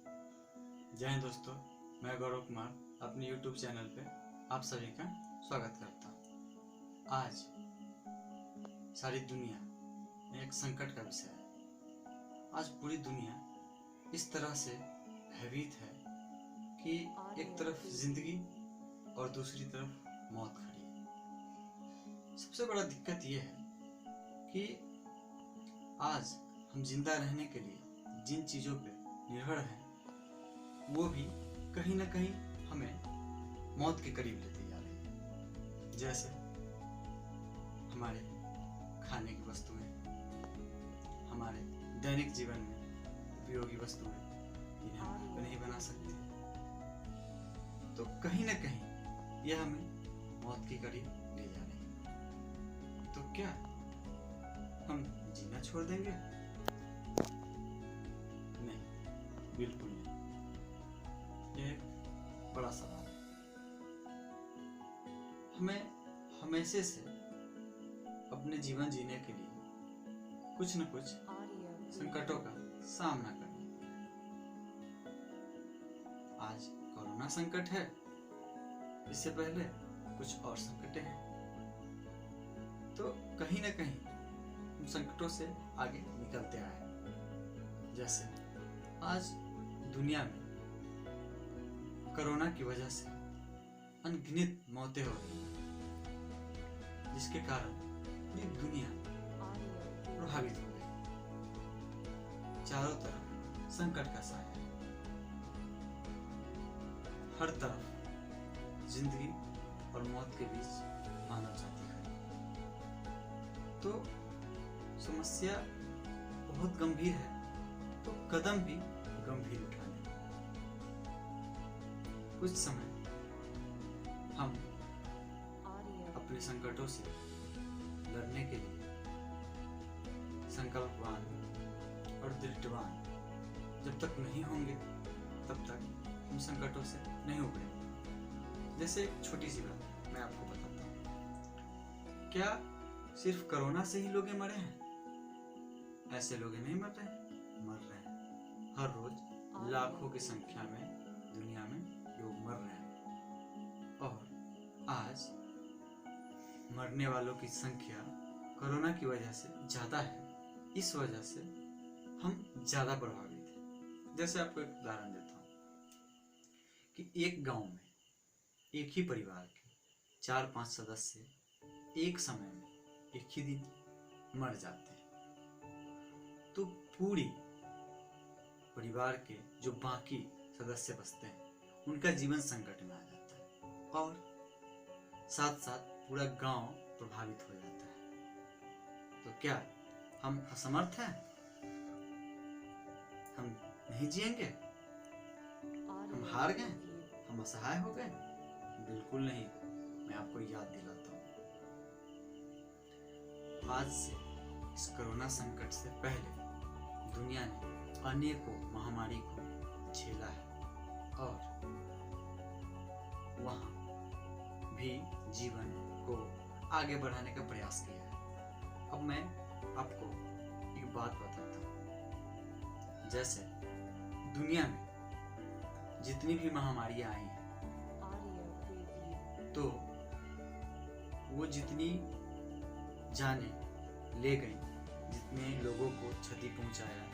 जय हिंद दोस्तों, मैं गौरव कुमार अपने YouTube चैनल पे आप सभी का स्वागत करता हूँ। आज सारी दुनिया में एक संकट का विषय है। आज पूरी दुनिया इस तरह से भयभीत है कि एक तरफ जिंदगी और दूसरी तरफ मौत खड़ी है। सबसे बड़ा दिक्कत यह है कि आज हम जिंदा रहने के लिए जिन चीज़ों पे निर्भर हैं वो भी कहीं ना कहीं हमें मौत के करीब लेती जा रही है। जैसे हमारे खाने की वस्तुएं, हमारे दैनिक जीवन में उपयोगी वस्तुएं जिन्हें हम नहीं बना सकते, तो कहीं ना कहीं यह हमें मौत के करीब ले जा रही है। तो क्या हम जीना छोड़ देंगे? नहीं, बिल्कुल नहीं। यह एक बड़ा सवाल है। हमें हमेशा से अपने जीवन जीने के लिए कुछ न कुछ संकटों का सामना करना है। आज कोरोना संकट है, इससे पहले कुछ और संकटें हैं। तो कहीं न कहीं हम संकटों से आगे निकलते आए। जैसे आज दुनिया में कोरोना की वजह से अनगिनत मौतें हो रही हैं, जिसके कारण पूरी दुनिया प्रभावित हो गई। चारों तरफ संकट का साया है। हर तरफ जिंदगी और मौत के बीच मानव जाति है। तो समस्या बहुत गंभीर है, तो कदम भी गंभीर उठाने। कुछ समय हम अपने संकटों से लड़ने के लिए संकल्पवान और दृढ़वान जब तक नहीं होंगे तब तक हम संकटों से नहीं उबरेंगे। जैसे एक छोटी सी बात मैं आपको बताता हूँ। क्या सिर्फ कोरोना से ही लोग मरे हैं? ऐसे लोग नहीं मर रहे हैं, मर रहे हैं। हर रोज लाखों की संख्या में दुनिया में लोग मर रहे हैं। और आज मरने वालों की संख्या कोरोना की वजह से ज़्यादा है। इस वजह से हम ज़्यादा प्रभावित हैं। जैसे आपको एक उदाहरण देता हूँ कि एक गांव में एक ही परिवार के 4-5 सदस्य एक समय में एक ही दिन मर जाते हैं, तो पूरी परिवार के जो बाकी सदस्य बचते हैं उनका जीवन संकट में आ जाता है और साथ साथ पूरा गांव प्रभावित हो जाता है। तो क्या हम असमर्थ हैं? हम नहीं जिएंगे? हम हार गए? हम असहाय हो गए? बिल्कुल नहीं। मैं आपको याद दिलाता हूँ, आज से इस कोरोना संकट से पहले दुनिया ने अनेकों महामारी को झेला है और वहाँ भी जीवन को आगे बढ़ाने का प्रयास किया है। अब मैं आपको एक बात बताता हूँ। जैसे दुनिया में जितनी भी महामारियाँ आई हैं, तो वो जितनी जाने ले गई, जितने लोगों को क्षति पहुंचाया,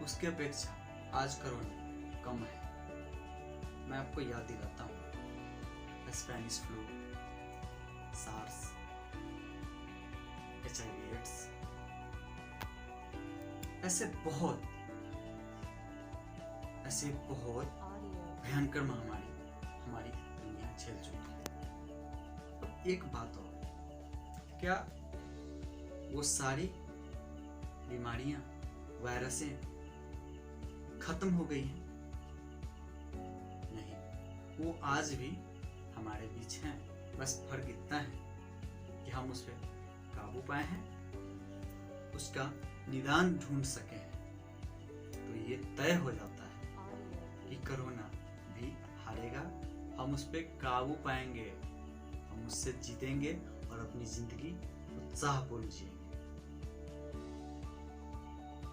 उसके अपेक्षा आज कोरोना कम है। मैं आपको याद दिलाता हूँ, Spanish flu, SARS, HIV AIDS, ऐसे बहुत भयंकर महामारी हमारी दुनिया झेल चुकी है। अब एक बात और, क्या वो सारी बीमारियां, वायरसें खत्म हो गई हैं? नहीं, वो आज भी हमारे बीच हैं। बस फर्क इतना है कि हम उस पर काबू पाए हैं, उसका निदान ढूंढ सके हैं। तो ये तय हो जाता है कि कोरोना भी हारेगा, हम उस पर काबू पाएंगे, हम उससे जीतेंगे और अपनी जिंदगी उत्साहपूर्ण जिएंगे।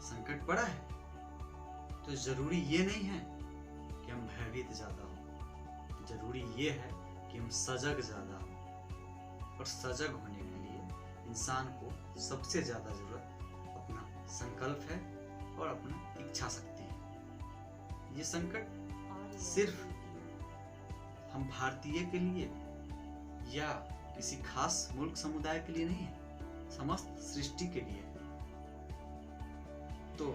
संकट बड़ा है, तो जरूरी ये नहीं है कि हम भयभीत ज्यादा हो, जरूरी ये है कि हम सजग ज्यादा हो। और सजग होने के लिए इंसान को सबसे ज्यादा जरूरत अपना संकल्प है और अपनी इच्छा शक्ति है। ये संकट सिर्फ हम भारतीय के लिए या किसी खास मुल्क समुदाय के लिए नहीं है, समस्त सृष्टि के लिए है। तो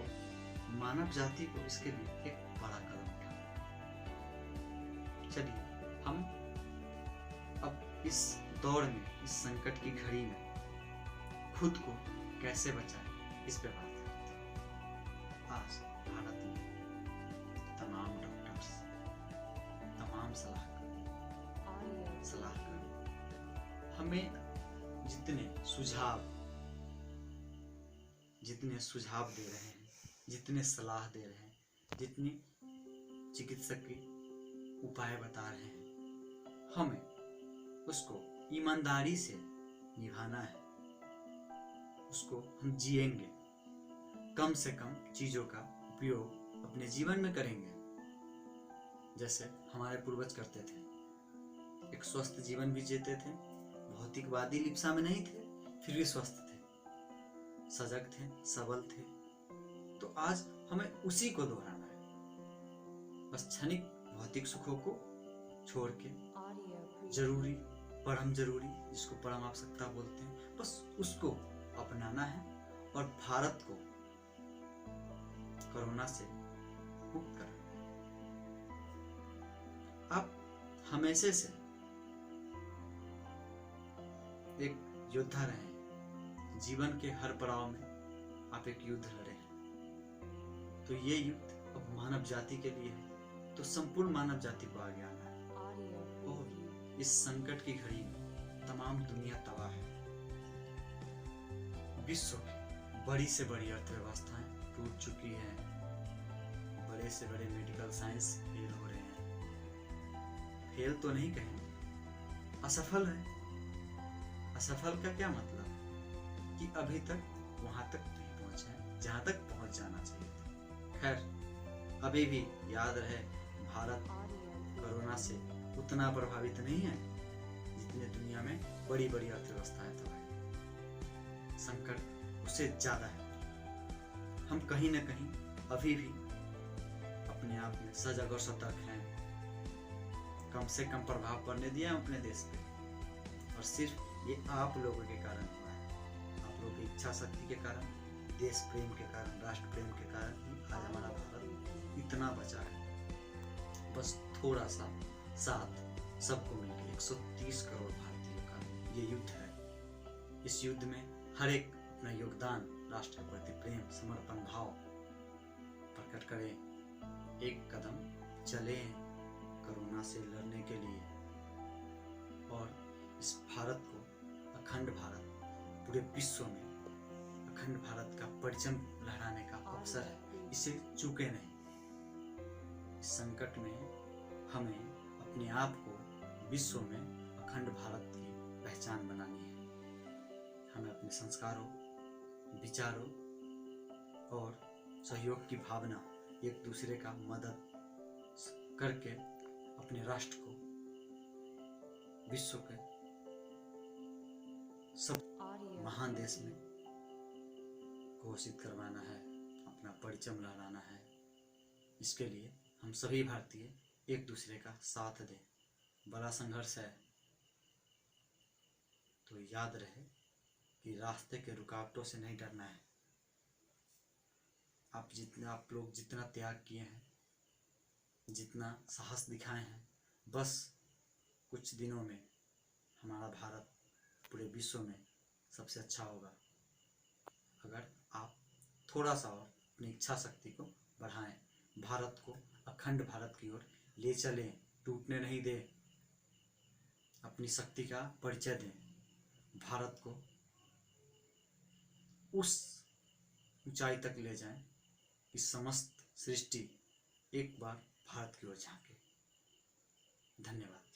मानव जाति को इसके लिए एक बड़ा कदम उठाना। चलिए हम अब इस दौर में, इस संकट की घड़ी में खुद को कैसे बचाएं, इस पे बात करते हैं। आज भारत में तमाम डॉक्टर्स, तमाम सलाहकार हमें जितने सुझाव दे रहे हैं, जितने सलाह दे रहे हैं, जितनी चिकित्सकीय उपाय बता रहे हैं, हमें उसको ईमानदारी से निभाना है। उसको हम जिएंगे, कम से कम चीजों का उपयोग अपने जीवन में करेंगे, जैसे हमारे पूर्वज करते थे। एक स्वस्थ जीवन भी जीते थे, भौतिकवादी लिप्सा में नहीं थे, फिर भी स्वस्थ थे, सजग थे, सबल थे। तो आज हमें उसी को दोहराना है। बस क्षणिक भौतिक सुखों को छोड़ के जरूरी, परम जरूरी, जिसको परम आवश्यकता बोलते हैं, बस उसको अपनाना है और भारत को कोरोना से मुक्त करना है। आप हमेशा से एक योद्धा रहे हैं, जीवन के हर पड़ाव में आप एक युद्ध लड़े हैं। तो ये युद्ध अब मानव जाति के लिए है, तो संपूर्ण मानव जाति को आगे आना है। और इस संकट की घड़ी में तमाम दुनिया तबाह है। विश्व की बड़ी से बड़ी अर्थव्यवस्थाएं टूट चुकी है, बड़े से बड़े मेडिकल साइंस फेल हो रहे हैं। फेल तो नहीं कहें, असफल है। असफल का क्या मतलब कि अभी तक वहां तक नहीं पहुंचे जहां तक पहुंच जाना चाहिए था। खैर, अभी भी याद रहे, भारत कोरोना से उतना प्रभावित नहीं है जितने दुनिया में बड़ी बड़ी अर्थव्यवस्थाएं तो है। संकट उससे ज्यादा है। हम कहीं ना कहीं अभी भी अपने आप में सजग और सतर्क हैं। कम से कम प्रभाव पड़ने दिया अपने देश पे, और सिर्फ ये आप लोगों के कारण हुआ है। आप लोगों की इच्छा शक्ति के कारण, देश प्रेम के कारण, राष्ट्र प्रेम के कारण ही आज हमारा भारत इतना बचा है। बस थोड़ा सा साथ सबको मिलकर 130 करोड़ भारतीयों का ये युद्ध है। इस युद्ध में हर एक अपना योगदान, राष्ट्र के प्रति प्रेम, समर्पण भाव प्रकट करें। एक कदम चलें कोरोना से लड़ने के लिए, और इस भारत को, अखंड भारत, पूरे विश्व में अखंड भारत का परचम लहराने का अवसर है। इसे चूके नहीं। इस संकट में हमें अपने आप को विश्व में अखंड भारत की पहचान बनानी है। हमें अपने संस्कारों, विचारों और सहयोग की भावना, एक दूसरे का मदद करके अपने राष्ट्र को विश्व के सब महान देश में घोषित करवाना है, अपना परचम लहराना है। इसके लिए हम सभी भारतीय एक दूसरे का साथ दें। बड़ा संघर्ष है, तो याद रहे कि रास्ते के रुकावटों से नहीं डरना है। आप लोग जितना त्याग किए हैं, जितना साहस दिखाए हैं, बस कुछ दिनों में हमारा भारत पूरे विश्व में सबसे अच्छा होगा। अगर आप थोड़ा सा और अपनी इच्छा शक्ति को बढ़ाएं, भारत को अखंड भारत की ओर ले चलें, टूटने नहीं दें, अपनी शक्ति का परिचय दें, भारत को उस ऊंचाई तक ले जाएं कि समस्त सृष्टि एक बार भारत की ओर झांके। धन्यवाद।